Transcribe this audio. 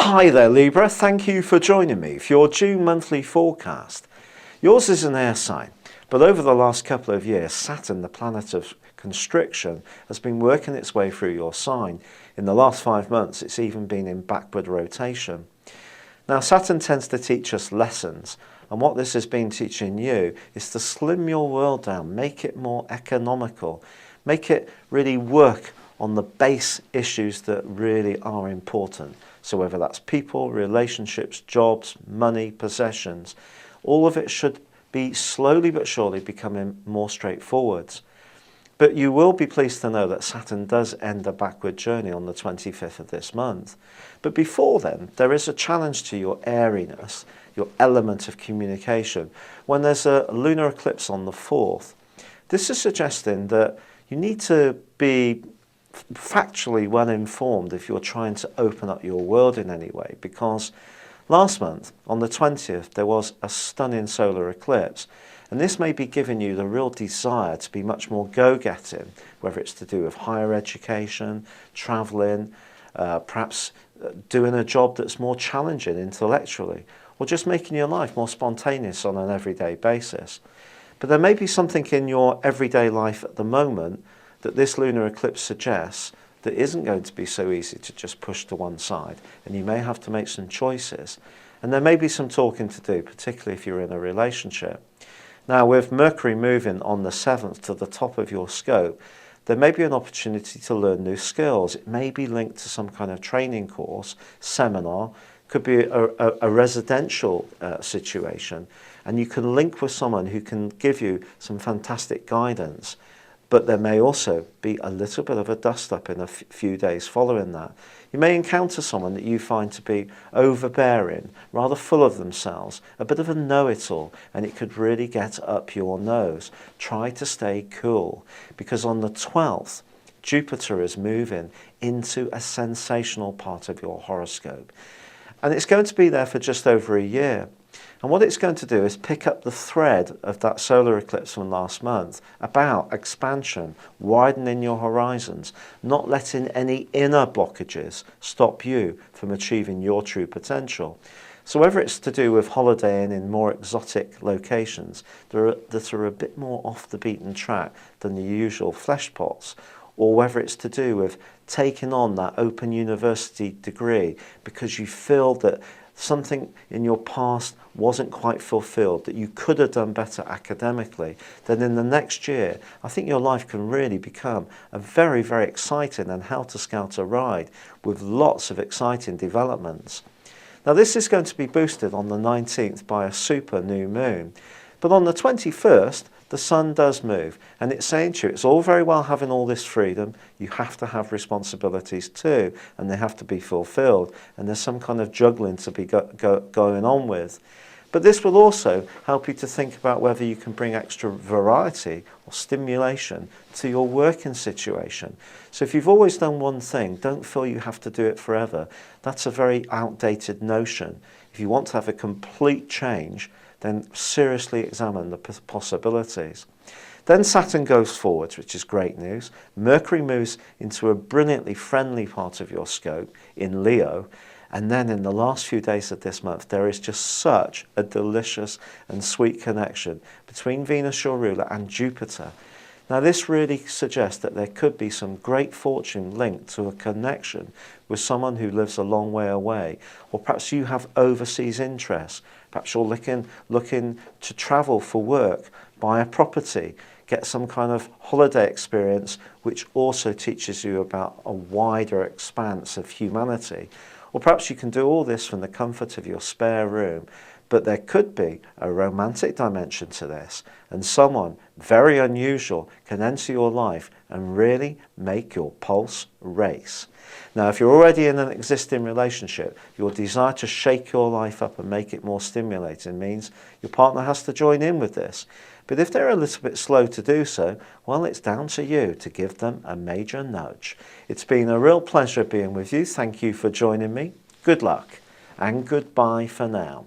Hi there Libra, thank you for joining me for your June monthly forecast. Yours is an air sign, but over the last couple of years Saturn, the planet of constriction, has been working its way through your sign. In the last 5 months it's even been in backward rotation. Now Saturn tends to teach us lessons, and what this has been teaching you is to slim your world down, make it more economical, make it really work on the base issues that really are important. So whether that's people, relationships, jobs, money, possessions, all of it should be slowly but surely becoming more straightforward. But you will be pleased to know that Saturn does end a backward journey on the 25th of this month. But before then, there is a challenge to your airiness, your element of communication, when there's a lunar eclipse on the 4th. This is suggesting that you need to be factually well informed if you're trying to open up your world in any way, because last month on the 20th there was a stunning solar eclipse, and this may be giving you the real desire to be much more go-getting, whether it's to do with higher education, travelling, perhaps doing a job that's more challenging intellectually, or just making your life more spontaneous on an everyday basis. But there may be something in your everyday life at the moment that this lunar eclipse suggests that isn't going to be so easy to just push to one side, and you may have to make some choices. And there may be some talking to do, particularly if you're in a relationship. Now, with Mercury moving on the 7th to the top of your scope, there may be an opportunity to learn new skills. It may be linked to some kind of training course, seminar, could be a residential situation, and you can link with someone who can give you some fantastic guidance. But there may also be a little bit of a dust-up in a few days following that. You may encounter someone that you find to be overbearing, rather full of themselves, a bit of a know-it-all, and it could really get up your nose. Try to stay cool, because on the 12th, Jupiter is moving into a sensational part of your horoscope. And it's going to be there for just over a year. And what it's going to do is pick up the thread of that solar eclipse from last month about expansion, widening your horizons, not letting any inner blockages stop you from achieving your true potential. So whether it's to do with holidaying in more exotic locations that are a bit more off the beaten track than the usual flesh pots, or whether it's to do with taking on that open university degree because you feel that something in your past wasn't quite fulfilled, that you could have done better academically, then in the next year, I think your life can really become a very, very exciting and helter-skelter ride with lots of exciting developments. Now, this is going to be boosted on the 19th by a super new moon, but on the 21st, the sun does move, and it's saying to you, it's all very well having all this freedom, you have to have responsibilities too, and they have to be fulfilled, and there's some kind of juggling to be going on with. But this will also help you to think about whether you can bring extra variety or stimulation to your working situation. So if you've always done one thing, don't feel you have to do it forever. That's a very outdated notion. If you want to have a complete change, then seriously examine the possibilities. Then Saturn goes forwards, which is great news. Mercury moves into a brilliantly friendly part of your scope in Leo. And then in the last few days of this month, there is just such a delicious and sweet connection between Venus, your ruler, and Jupiter. Now this really suggests that there could be some great fortune linked to a connection with someone who lives a long way away, or perhaps you have overseas interests. Perhaps you're looking to travel for work, buy a property, get some kind of holiday experience which also teaches you about a wider expanse of humanity. Or perhaps you can do all this from the comfort of your spare room. But there could be a romantic dimension to this, and someone very unusual can enter your life and really make your pulse race. Now, if you're already in an existing relationship, your desire to shake your life up and make it more stimulating means your partner has to join in with this. But if they're a little bit slow to do so, well, it's down to you to give them a major nudge. It's been a real pleasure being with you. Thank you for joining me. Good luck and goodbye for now.